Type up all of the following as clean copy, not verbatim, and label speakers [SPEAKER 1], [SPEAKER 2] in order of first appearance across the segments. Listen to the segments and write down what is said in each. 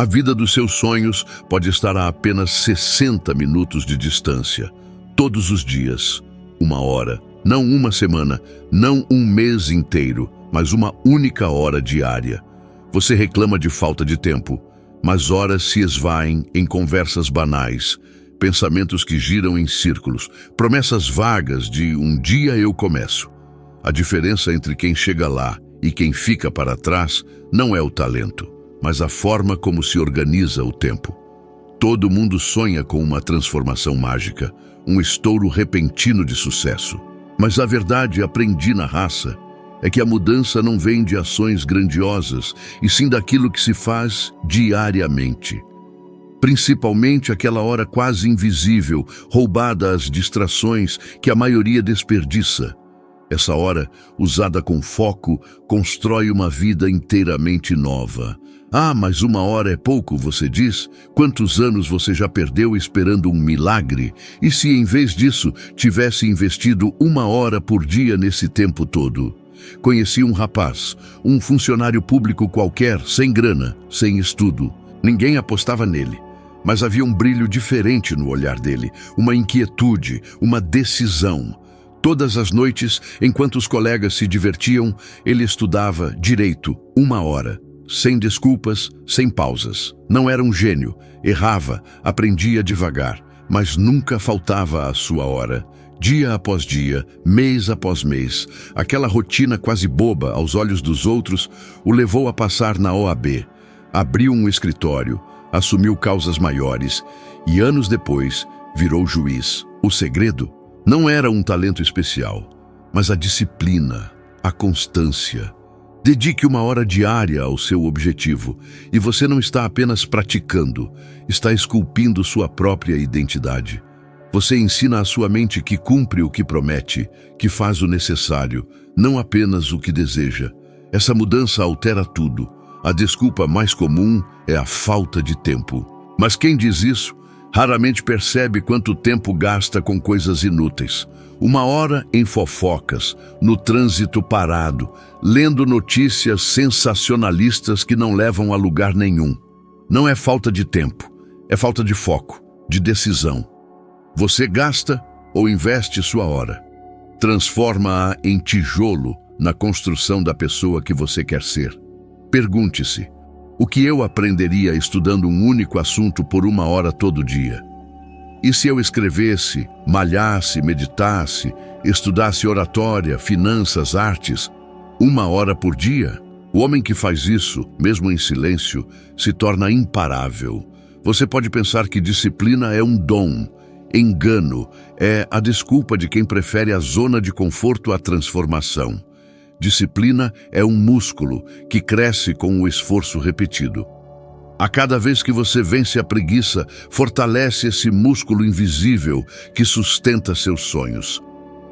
[SPEAKER 1] A vida dos seus sonhos pode estar a apenas 60 minutos de distância. Todos os dias, 1 hora, não uma semana, não um mês inteiro, mas uma única hora diária. Você reclama de falta de tempo, mas horas se esvaem em conversas banais, pensamentos que giram em círculos, promessas vagas de um dia eu começo. A diferença entre quem chega lá e quem fica para trás não é o talento, mas a forma como se organiza o tempo. Todo mundo sonha com uma transformação mágica, um estouro repentino de sucesso. Mas a verdade, aprendi na raça, é que a mudança não vem de ações grandiosas, e sim daquilo que se faz diariamente. Principalmente aquela hora quase invisível, roubada às distrações que a maioria desperdiça. Essa hora, usada com foco, constrói uma vida inteiramente nova. Ah, mas 1 hora é pouco, você diz? Quantos anos você já perdeu esperando um milagre? E se em vez disso tivesse investido 1 hora por dia nesse tempo todo? Conheci um rapaz, um funcionário público qualquer, sem grana, sem estudo. Ninguém apostava nele, mas havia um brilho diferente no olhar dele, uma inquietude, uma decisão. Todas as noites, enquanto os colegas se divertiam, ele estudava direito, 1 hora. Sem desculpas, sem pausas. Não era um gênio, errava, aprendia devagar, mas nunca faltava a sua hora. Dia após dia, mês após mês, aquela rotina quase boba aos olhos dos outros o levou a passar na OAB. Abriu um escritório, assumiu causas maiores e anos depois virou juiz. O segredo não era um talento especial, mas a disciplina, a constância. Dedique 1 hora diária ao seu objetivo e você não está apenas praticando, está esculpindo sua própria identidade. Você ensina à sua mente que cumpre o que promete, que faz o necessário, não apenas o que deseja. Essa mudança altera tudo. A desculpa mais comum é a falta de tempo. Mas quem diz isso raramente percebe quanto tempo gasta com coisas inúteis. 1 hora em fofocas, no trânsito parado, lendo notícias sensacionalistas que não levam a lugar nenhum. Não é falta de tempo, é falta de foco, de decisão. Você gasta ou investe sua hora. Transforma-a em tijolo na construção da pessoa que você quer ser. Pergunte-se: o que eu aprenderia estudando um único assunto por 1 hora todo dia? E se eu escrevesse, malhasse, meditasse, estudasse oratória, finanças, artes, 1 hora por dia? O homem que faz isso, mesmo em silêncio, se torna imparável. Você pode pensar que disciplina é um dom. Engano, é a desculpa de quem prefere a zona de conforto à transformação. Disciplina é um músculo que cresce com o esforço repetido. A cada vez que você vence a preguiça, fortalece esse músculo invisível que sustenta seus sonhos.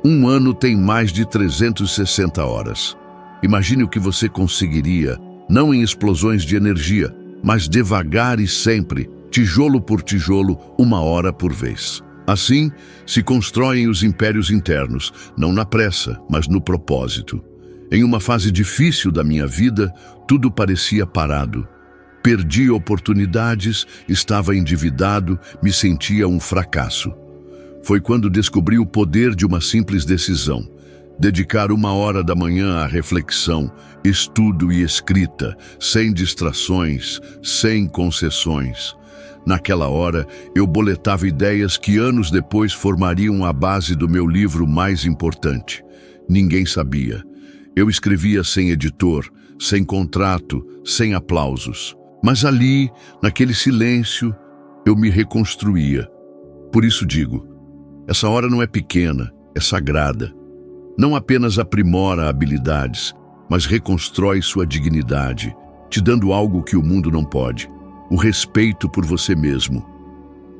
[SPEAKER 1] Um ano tem mais de 360 horas. Imagine o que você conseguiria, não em explosões de energia, mas devagar e sempre, tijolo por tijolo, 1 hora por vez. Assim, se constroem os impérios internos, não na pressa, mas no propósito. Em uma fase difícil da minha vida, tudo parecia parado. Perdi oportunidades, estava endividado, me sentia um fracasso. Foi quando descobri o poder de uma simples decisão. Dedicar 1 hora da manhã à reflexão, estudo e escrita, sem distrações, sem concessões. Naquela hora, eu boletava ideias que anos depois formariam a base do meu livro mais importante. Ninguém sabia. Eu escrevia sem editor, sem contrato, sem aplausos. Mas ali, naquele silêncio, eu me reconstruía. Por isso digo, essa hora não é pequena, é sagrada. Não apenas aprimora habilidades, mas reconstrói sua dignidade, te dando algo que o mundo não pode: o respeito por você mesmo.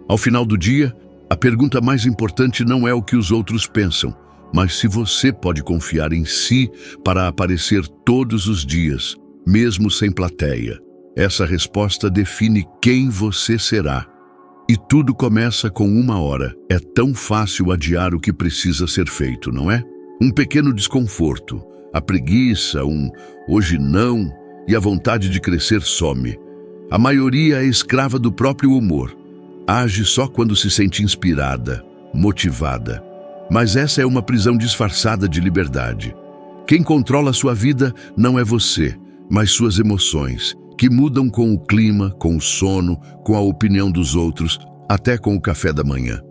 [SPEAKER 1] Ao final do dia, a pergunta mais importante não é o que os outros pensam, mas se você pode confiar em si para aparecer todos os dias, mesmo sem plateia. Essa resposta define quem você será. E tudo começa com 1 hora. É tão fácil adiar o que precisa ser feito, não é? Um pequeno desconforto, a preguiça, hoje não, e a vontade de crescer some. A maioria é escrava do próprio humor. Age só quando se sente inspirada, motivada. Mas essa é uma prisão disfarçada de liberdade. Quem controla sua vida não é você, mas suas emoções, que mudam com o clima, com o sono, com a opinião dos outros, até com o café da manhã.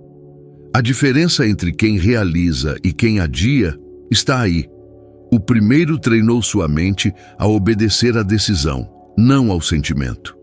[SPEAKER 1] A diferença entre quem realiza e quem adia está aí. O primeiro treinou sua mente a obedecer à decisão, não ao sentimento.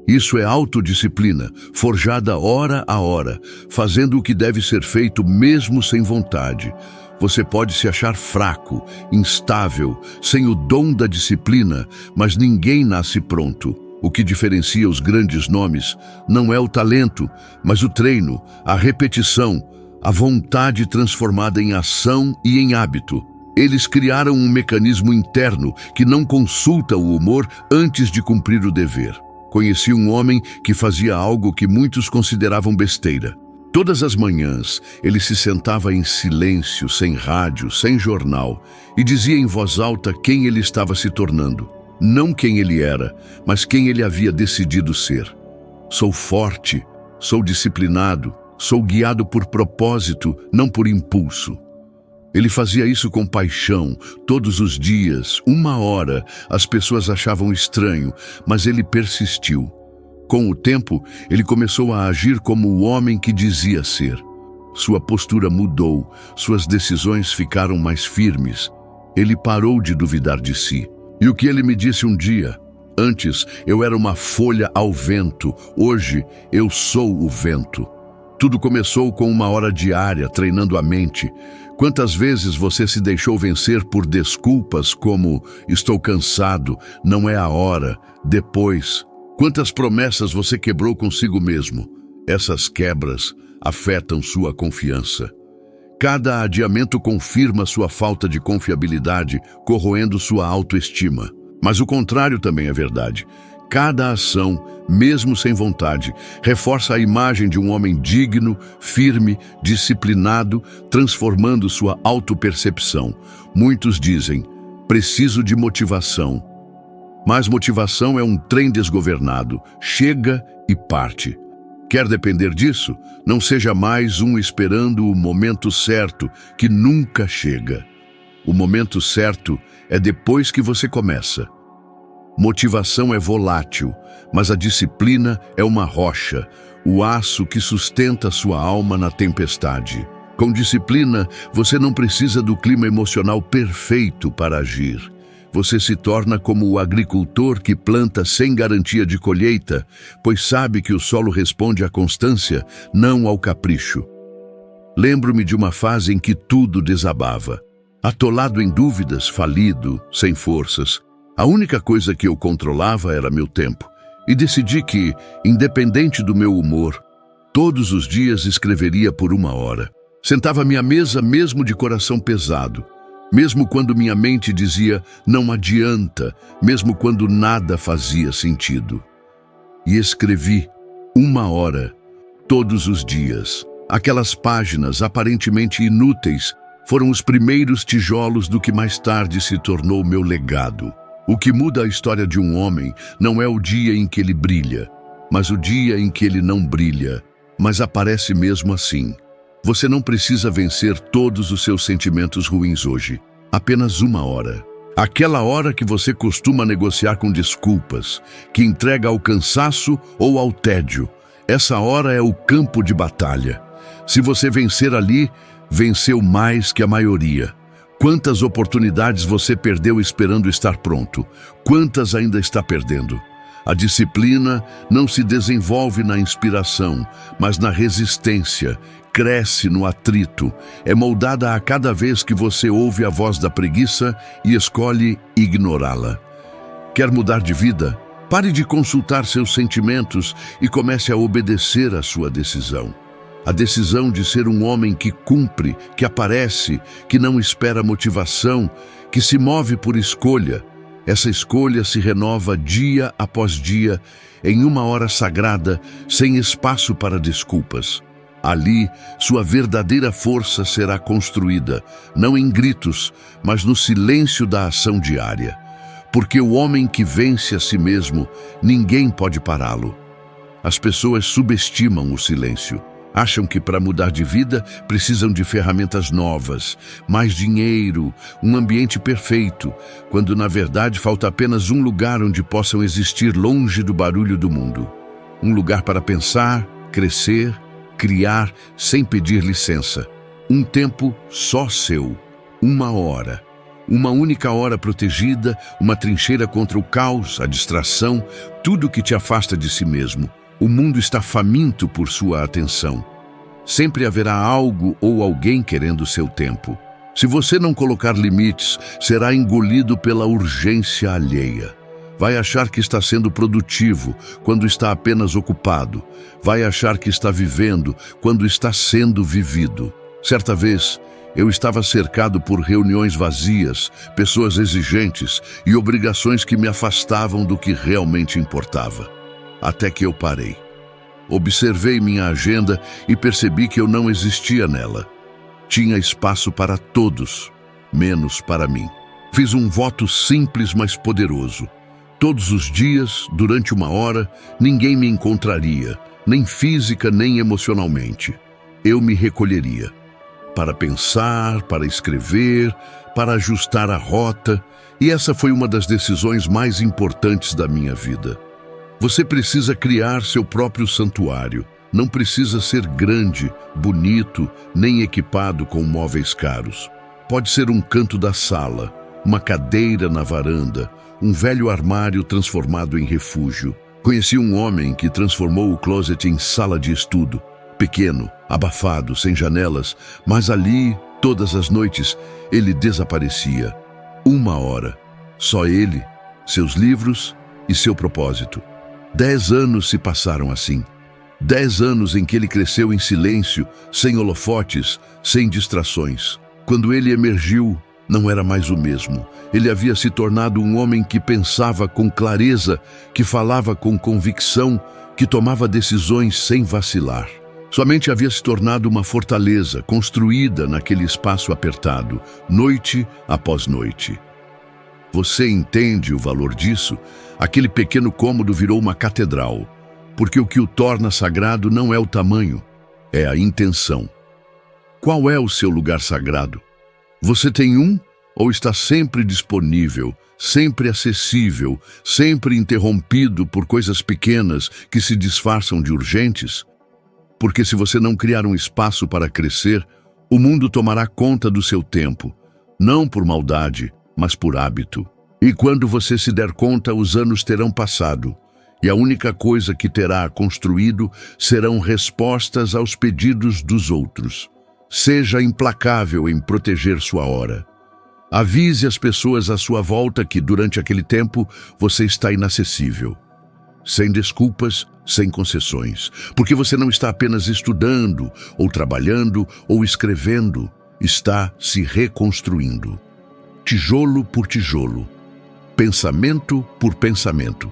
[SPEAKER 1] Isso é autodisciplina, forjada hora a hora, fazendo o que deve ser feito mesmo sem vontade. Você pode se achar fraco, instável, sem o dom da disciplina, mas ninguém nasce pronto. O que diferencia os grandes nomes não é o talento, mas o treino, a repetição, a vontade transformada em ação e em hábito. Eles criaram um mecanismo interno que não consulta o humor antes de cumprir o dever. Conheci um homem que fazia algo que muitos consideravam besteira. Todas as manhãs, ele se sentava em silêncio, sem rádio, sem jornal, e dizia em voz alta quem ele estava se tornando. Não quem ele era, mas quem ele havia decidido ser. Sou forte, sou disciplinado, sou guiado por propósito, não por impulso. Ele fazia isso com paixão, todos os dias, 1 hora. As pessoas achavam estranho, mas ele persistiu. Com o tempo, ele começou a agir como o homem que dizia ser. Sua postura mudou, suas decisões ficaram mais firmes. Ele parou de duvidar de si. E o que ele me disse um dia? Antes, eu era uma folha ao vento. Hoje, eu sou o vento. Tudo começou com 1 hora diária, treinando a mente. Quantas vezes você se deixou vencer por desculpas como estou cansado, não é a hora, depois? Quantas promessas você quebrou consigo mesmo? Essas quebras afetam sua confiança. Cada adiamento confirma sua falta de confiabilidade, corroendo sua autoestima. Mas o contrário também é verdade. Cada ação, mesmo sem vontade, reforça a imagem de um homem digno, firme, disciplinado, transformando sua autopercepção. Muitos dizem, preciso de motivação. Mas motivação é um trem desgovernado, chega e parte. Quer depender disso? Não seja mais um esperando o momento certo, que nunca chega. O momento certo é depois que você começa. Motivação é volátil, mas a disciplina é uma rocha, o aço que sustenta sua alma na tempestade. Com disciplina, você não precisa do clima emocional perfeito para agir. Você se torna como o agricultor que planta sem garantia de colheita, pois sabe que o solo responde à constância, não ao capricho. Lembro-me de uma fase em que tudo desabava. Atolado em dúvidas, falido, sem forças. A única coisa que eu controlava era meu tempo. E decidi que, independente do meu humor, todos os dias escreveria por 1 hora. Sentava-me à mesa mesmo de coração pesado. Mesmo quando minha mente dizia, não adianta, mesmo quando nada fazia sentido. E escrevi 1 hora, todos os dias. Aquelas páginas aparentemente inúteis foram os primeiros tijolos do que mais tarde se tornou meu legado. O que muda a história de um homem não é o dia em que ele brilha, mas o dia em que ele não brilha, mas aparece mesmo assim. Você não precisa vencer todos os seus sentimentos ruins hoje. Apenas 1 hora. Aquela hora que você costuma negociar com desculpas, que entrega ao cansaço ou ao tédio. Essa hora é o campo de batalha. Se você vencer ali, venceu mais que a maioria. Quantas oportunidades você perdeu esperando estar pronto? Quantas ainda está perdendo? A disciplina não se desenvolve na inspiração, mas na resistência. Cresce no atrito, é moldada a cada vez que você ouve a voz da preguiça e escolhe ignorá-la. Quer mudar de vida? Pare de consultar seus sentimentos e comece a obedecer à sua decisão. A decisão de ser um homem que cumpre, que aparece, que não espera motivação, que se move por escolha. Essa escolha se renova dia após dia, em 1 hora sagrada, sem espaço para desculpas. Ali, sua verdadeira força será construída, não em gritos, mas no silêncio da ação diária. Porque o homem que vence a si mesmo, ninguém pode pará-lo. As pessoas subestimam o silêncio. Acham que para mudar de vida precisam de ferramentas novas, mais dinheiro, um ambiente perfeito, quando na verdade falta apenas um lugar onde possam existir longe do barulho do mundo. Um lugar para pensar, crescer, criar sem pedir licença. Um tempo só seu, uma hora. Uma única hora protegida, uma trincheira contra o caos, a distração, tudo que te afasta de si mesmo. O mundo está faminto por sua atenção. Sempre haverá algo ou alguém querendo seu tempo. Se você não colocar limites, será engolido pela urgência alheia. Vai achar que está sendo produtivo quando está apenas ocupado. Vai achar que está vivendo quando está sendo vivido. Certa vez, eu estava cercado por reuniões vazias, pessoas exigentes e obrigações que me afastavam do que realmente importava. Até que eu parei. Observei minha agenda e percebi que eu não existia nela. Tinha espaço para todos, menos para mim. Fiz um voto simples, mas poderoso. Todos os dias, durante uma hora, ninguém me encontraria, nem física nem emocionalmente. Eu me recolheria. Para pensar, para escrever, para ajustar a rota, e essa foi uma das decisões mais importantes da minha vida. Você precisa criar seu próprio santuário. Não precisa ser grande, bonito, nem equipado com móveis caros. Pode ser um canto da sala, uma cadeira na varanda, um velho armário transformado em refúgio. Conheci um homem que transformou o closet em sala de estudo. Pequeno, abafado, sem janelas, mas ali, todas as noites, ele desaparecia. Uma hora. Só ele, seus livros e seu propósito. 10 anos se passaram assim. 10 anos em que ele cresceu em silêncio, sem holofotes, sem distrações. Quando ele emergiu, não era mais o mesmo. Ele havia se tornado um homem que pensava com clareza, que falava com convicção, que tomava decisões sem vacilar. Sua mente havia se tornado uma fortaleza, construída naquele espaço apertado, noite após noite. Você entende o valor disso? Aquele pequeno cômodo virou uma catedral, porque o que o torna sagrado não é o tamanho, é a intenção. Qual é o seu lugar sagrado? Você tem um ou está sempre disponível, sempre acessível, sempre interrompido por coisas pequenas que se disfarçam de urgentes? Porque se você não criar um espaço para crescer, o mundo tomará conta do seu tempo, não por maldade, mas por hábito. E quando você se der conta, os anos terão passado, e a única coisa que terá construído serão respostas aos pedidos dos outros. Seja implacável em proteger sua hora. Avise as pessoas à sua volta que, durante aquele tempo, você está inacessível. Sem desculpas, sem concessões. Porque você não está apenas estudando, ou trabalhando, ou escrevendo. Está se reconstruindo. Tijolo por tijolo. Pensamento por pensamento.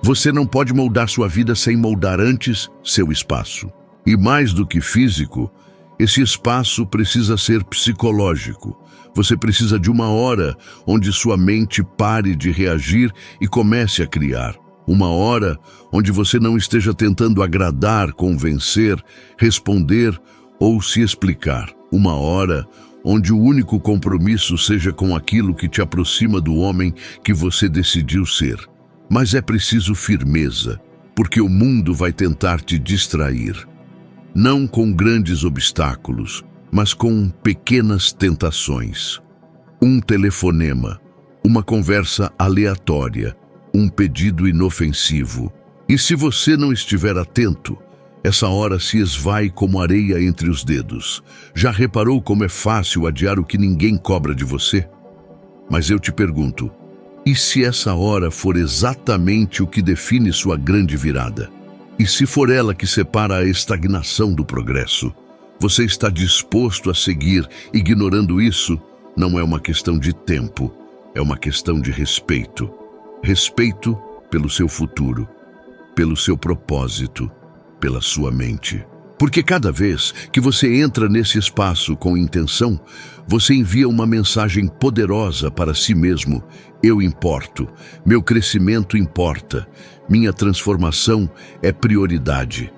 [SPEAKER 1] Você não pode moldar sua vida sem moldar antes seu espaço. E mais do que físico, esse espaço precisa ser psicológico. Você precisa de uma hora onde sua mente pare de reagir e comece a criar. Uma hora onde você não esteja tentando agradar, convencer, responder ou se explicar. Uma hora onde o único compromisso seja com aquilo que te aproxima do homem que você decidiu ser. Mas é preciso firmeza, porque o mundo vai tentar te distrair. Não com grandes obstáculos, mas com pequenas tentações. Um telefonema, uma conversa aleatória, um pedido inofensivo. E se você não estiver atento, essa hora se esvai como areia entre os dedos. Já reparou como é fácil adiar o que ninguém cobra de você? Mas eu te pergunto, e se essa hora for exatamente o que define sua grande virada? E se for ela que separa a estagnação do progresso? Você está disposto a seguir ignorando isso? Não é uma questão de tempo, é uma questão de respeito. Respeito pelo seu futuro, pelo seu propósito, pela sua mente. Porque cada vez que você entra nesse espaço com intenção, você envia uma mensagem poderosa para si mesmo. Eu importo, meu crescimento importa, minha transformação é prioridade.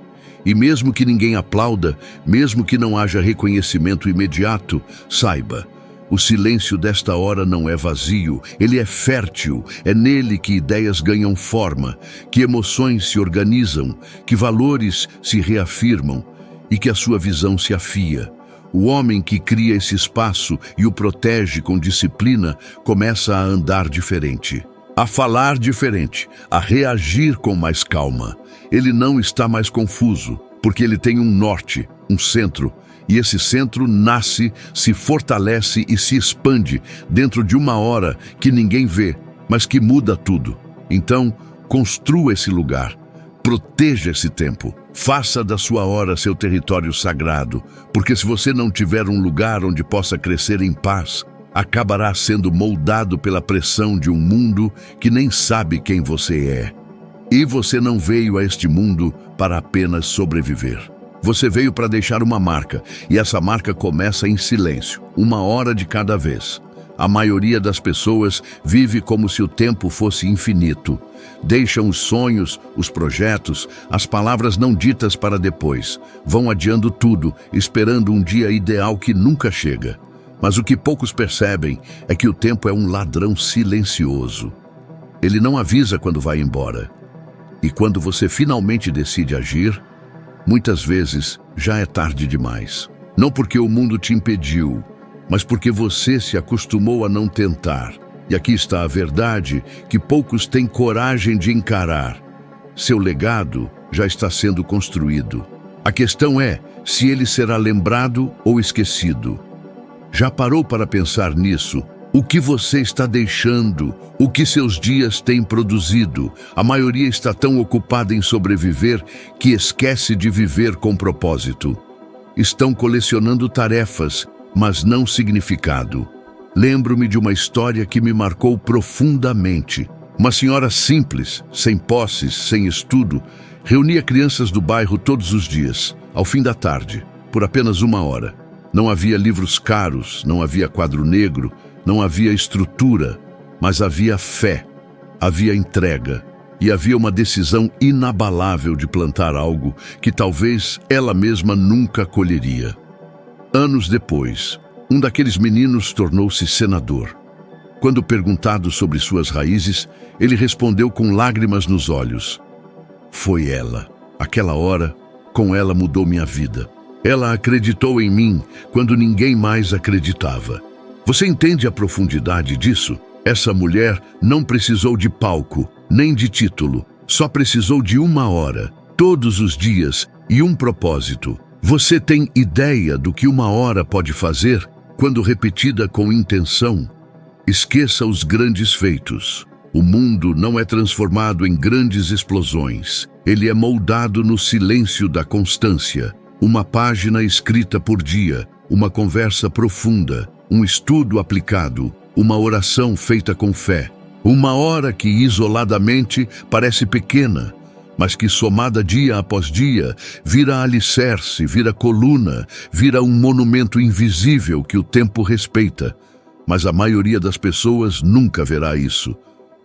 [SPEAKER 1] E mesmo que ninguém aplauda, mesmo que não haja reconhecimento imediato, saiba, o silêncio desta hora não é vazio, ele é fértil, é nele que ideias ganham forma, que emoções se organizam, que valores se reafirmam e que a sua visão se afia. O homem que cria esse espaço e o protege com disciplina começa a andar diferente, a falar diferente, a reagir com mais calma. Ele não está mais confuso, porque ele tem um norte, um centro, e esse centro nasce, se fortalece e se expande dentro de uma hora que ninguém vê, mas que muda tudo. Então, construa esse lugar, proteja esse tempo, faça da sua hora seu território sagrado, porque se você não tiver um lugar onde possa crescer em paz, acabará sendo moldado pela pressão de um mundo que nem sabe quem você é. E você não veio a este mundo para apenas sobreviver. Você veio para deixar uma marca, e essa marca começa em silêncio, uma hora de cada vez. A maioria das pessoas vive como se o tempo fosse infinito. Deixam os sonhos, os projetos, as palavras não ditas para depois. Vão adiando tudo, esperando um dia ideal que nunca chega. Mas o que poucos percebem é que o tempo é um ladrão silencioso. Ele não avisa quando vai embora. E quando você finalmente decide agir, muitas vezes já é tarde demais. Não porque o mundo te impediu, mas porque você se acostumou a não tentar. E aqui está a verdade que poucos têm coragem de encarar. Seu legado já está sendo construído. A questão é se ele será lembrado ou esquecido. Já parou para pensar nisso? O que você está deixando? O que seus dias têm produzido? A maioria está tão ocupada em sobreviver que esquece de viver com propósito. Estão colecionando tarefas, mas não significado. Lembro-me de uma história que me marcou profundamente. Uma senhora simples, sem posses, sem estudo, reunia crianças do bairro todos os dias, ao fim da tarde, por apenas uma hora. Não havia livros caros, não havia quadro negro, não havia estrutura, mas havia fé, havia entrega e havia uma decisão inabalável de plantar algo que talvez ela mesma nunca colheria. Anos depois, um daqueles meninos tornou-se senador. Quando perguntado sobre suas raízes, ele respondeu com lágrimas nos olhos: "Foi ela. Aquela hora, com ela mudou minha vida. Ela acreditou em mim quando ninguém mais acreditava." Você entende a profundidade disso? Essa mulher não precisou de palco, nem de título. Só precisou de uma hora, todos os dias, e um propósito. Você tem ideia do que uma hora pode fazer quando repetida com intenção? Esqueça os grandes feitos. O mundo não é transformado em grandes explosões. Ele é moldado no silêncio da constância. Uma página escrita por dia, uma conversa profunda, um estudo aplicado, uma oração feita com fé. Uma hora que isoladamente parece pequena, mas que somada dia após dia, vira alicerce, vira coluna, vira um monumento invisível que o tempo respeita. Mas a maioria das pessoas nunca verá isso,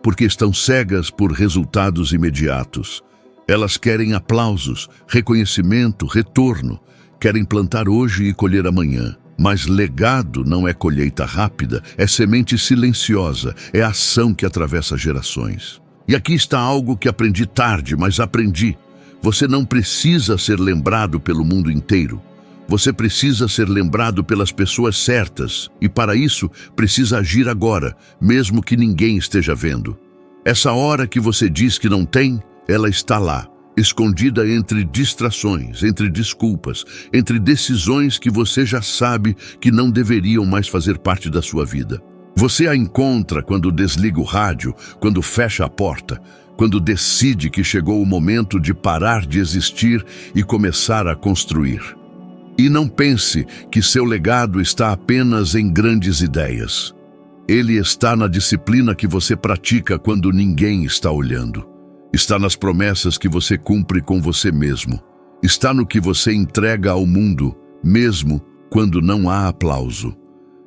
[SPEAKER 1] porque estão cegas por resultados imediatos. Elas querem aplausos, reconhecimento, retorno. Querem plantar hoje e colher amanhã. Mas legado não é colheita rápida, é semente silenciosa, é ação que atravessa gerações. E aqui está algo que aprendi tarde, mas aprendi. Você não precisa ser lembrado pelo mundo inteiro. Você precisa ser lembrado pelas pessoas certas, e para isso precisa agir agora, mesmo que ninguém esteja vendo. Essa hora que você diz que não tem, ela está lá. Escondida entre distrações, entre desculpas, entre decisões que você já sabe que não deveriam mais fazer parte da sua vida. Você a encontra quando desliga o rádio, quando fecha a porta, quando decide que chegou o momento de parar de existir e começar a construir. E não pense que seu legado está apenas em grandes ideias. Ele está na disciplina que você pratica quando ninguém está olhando. Está nas promessas que você cumpre com você mesmo. Está no que você entrega ao mundo, mesmo quando não há aplauso.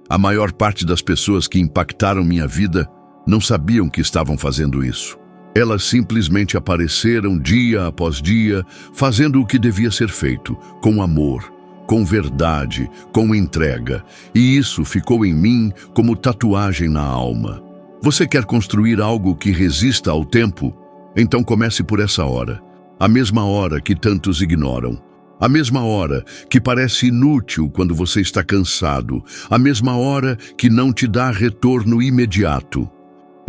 [SPEAKER 1] A maior parte das pessoas que impactaram minha vida não sabiam que estavam fazendo isso. Elas simplesmente apareceram dia após dia, fazendo o que devia ser feito, com amor, com verdade, com entrega. E isso ficou em mim como tatuagem na alma. Você quer construir algo que resista ao tempo? Então comece por essa hora. A mesma hora que tantos ignoram. A mesma hora que parece inútil quando você está cansado. A mesma hora que não te dá retorno imediato.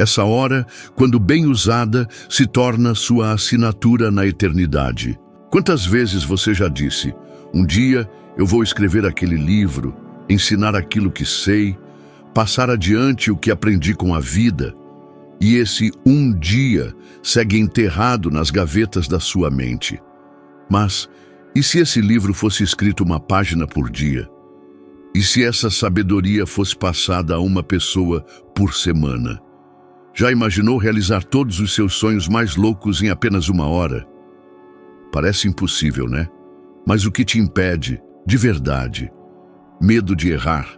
[SPEAKER 1] Essa hora, quando bem usada, se torna sua assinatura na eternidade. Quantas vezes você já disse: um dia eu vou escrever aquele livro, ensinar aquilo que sei, passar adiante o que aprendi com a vida? E esse um dia segue enterrado nas gavetas da sua mente. Mas, e se esse livro fosse escrito uma página por dia? E se essa sabedoria fosse passada a uma pessoa por semana? Já imaginou realizar todos os seus sonhos mais loucos em apenas uma hora? Parece impossível, né? Mas o que te impede, de verdade? Medo de errar?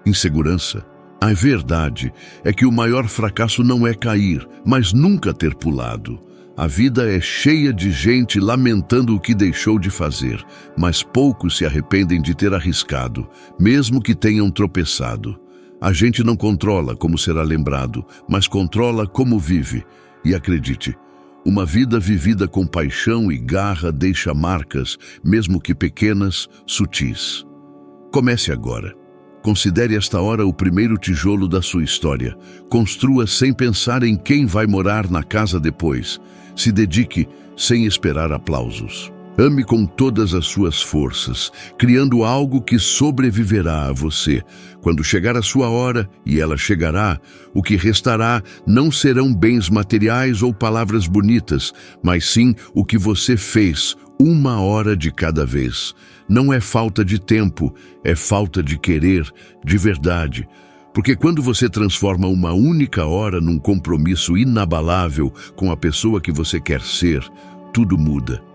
[SPEAKER 1] Insegurança? A verdade é que o maior fracasso não é cair, mas nunca ter pulado. A vida é cheia de gente lamentando o que deixou de fazer, mas poucos se arrependem de ter arriscado, mesmo que tenham tropeçado. A gente não controla como será lembrado, mas controla como vive. E acredite, uma vida vivida com paixão e garra deixa marcas, mesmo que pequenas, sutis. Comece agora. Considere esta hora o primeiro tijolo da sua história. Construa sem pensar em quem vai morar na casa depois. Se dedique sem esperar aplausos. Ame com todas as suas forças, criando algo que sobreviverá a você. Quando chegar a sua hora, e ela chegará, o que restará não serão bens materiais ou palavras bonitas, mas sim o que você fez, uma hora de cada vez. Não é falta de tempo, é falta de querer, de verdade. Porque quando você transforma uma única hora num compromisso inabalável com a pessoa que você quer ser, tudo muda.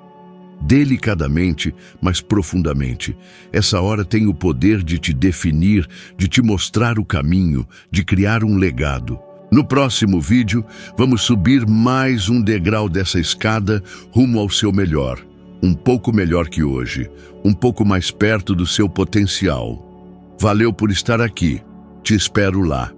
[SPEAKER 1] Delicadamente, mas profundamente. Essa hora tem o poder de te definir, de te mostrar o caminho, de criar um legado. No próximo vídeo, vamos subir mais um degrau dessa escada rumo ao seu melhor. Um pouco melhor que hoje, um pouco mais perto do seu potencial. Valeu por estar aqui. Te espero lá.